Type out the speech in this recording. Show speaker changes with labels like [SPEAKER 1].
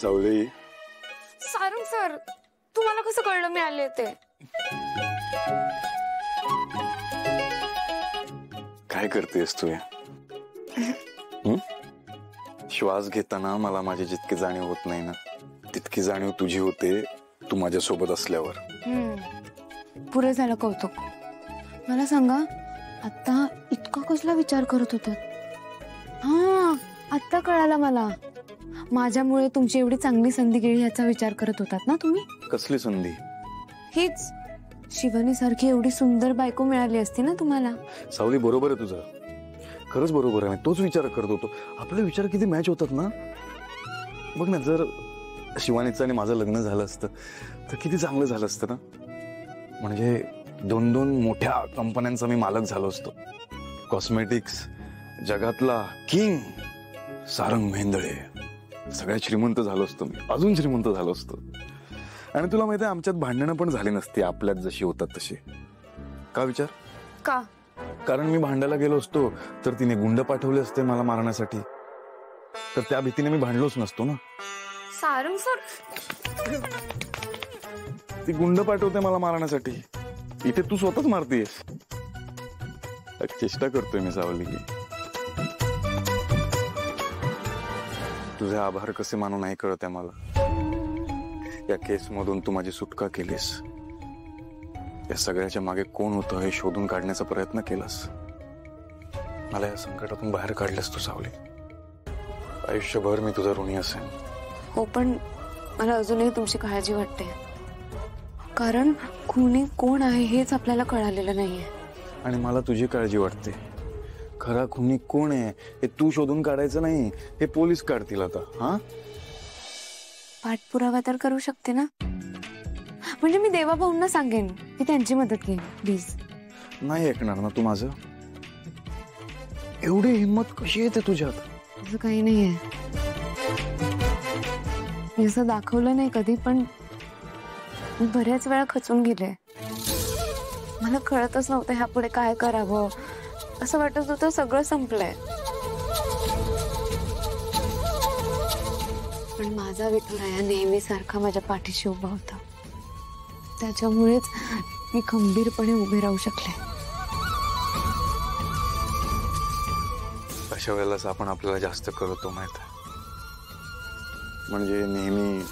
[SPEAKER 1] सावली,
[SPEAKER 2] सारंग सर, तुम्हाला कसं कळलं मी आले ते?
[SPEAKER 1] काय करतेस तू? श्वास घेताना मला माझी जितकी जाणीव होत नाही ना, तितकी जाणीव तुझी होते तू माझ्या सोबत असल्यावर.
[SPEAKER 2] पुरे झालं कौतुक. मला सांगा, आता इतका कसला विचार करत होतात? हा, आता कळाला मला. माझ्यामुळे तुमची एवढी चांगली संधी गेली याचा विचार करत होतात ना तुम्ही?
[SPEAKER 1] कसली संधी?
[SPEAKER 2] हीच, शिवानी सारखी एवढी सुंदर बायको मिळाली असती ना तुम्हाला.
[SPEAKER 1] सावली, बरोबर आहे तुझं, खरंच बरोबर आहे. तोच विचार करत होतो. आपले विचार किती मॅच होतात ना. बघ ना, जर शिवानीचं आणि माझं लग्न झालं असतं तर किती चांगलं झालं असतं ना. म्हणजे 2 मोठ्या कंपन्यांचा मी मालक झालो असतो. कॉस्मेटिक्स जगातला किंग सारंग मेहेंदळे, सगळ्यात श्रीमंत झालो असतो मी, अजून श्रीमंत झालो असतो. आणि तुला माहिती आहे, आमच्यात भांडणं पण झाली नसती आपल्यात जशी होतात तशी. का विचार?
[SPEAKER 2] का?
[SPEAKER 1] कारण मी भांडायला गेलो असतो तर तिने गुंड पाठवले असते मला मारण्यासाठी, तर त्या भीतीने मी भांडलोच नसतो ना.
[SPEAKER 2] सारंग सर,
[SPEAKER 1] ती गुंड पाठवते मला मारण्यासाठी, इथे तू स्वतःच मारतेस. चेष्टा करतोय मी सावली. तुझे आभार कसे मानू नाही कळत आहे मला. या केस मधून तू माझी सुटका केलीस. या सगळ्याच्या मागे कोण होतं हे शोधून काढण्याचा प्रयत्न केलास. मला या संकटातून बाहेर काढलंस तू सावली. आयुष्यभर मी तुझा ऋणी असेन.
[SPEAKER 2] हो, पण मला अजूनही तुमची काळजी वाटते. कारण खुनी कोण आहे हेच आपल्याला कळालेलं नाहीये.
[SPEAKER 1] आणि मला तुझी काळजी वाटते. खरा खुनी कोण आहे हे तू शोधून काढायचं नाही, हे पोलीस काढतील आता. हा,
[SPEAKER 2] पाठपुरावा तर करू शकते ना. म्हणजे मी देवा भाऊंना सांगेन की त्यांची मदत घेईन. प्लीज.
[SPEAKER 1] नाही ऐकणार ना तू माझं? एवढी हिंमत कशी येते तुझ्यात?
[SPEAKER 2] असं काही नाहीये, मी असं दाखवलं नाही कधी, पण मी बऱ्याच वेळा खचून गेले. मला कळतच नव्हतं ह्यापुढे काय करावं. असं वाटत होतं सगळं संपलंय. पण माझा विठुराया नेहमी सारखा माझ्या पाठीशी उभा होता. त्याच्यामुळेच मी खंबीरपणे उभे राहू शकले.
[SPEAKER 1] अशा वेळेलाच आपण आपल्याला जास्त कळतो माहित आहे. म्हणजे नेहमी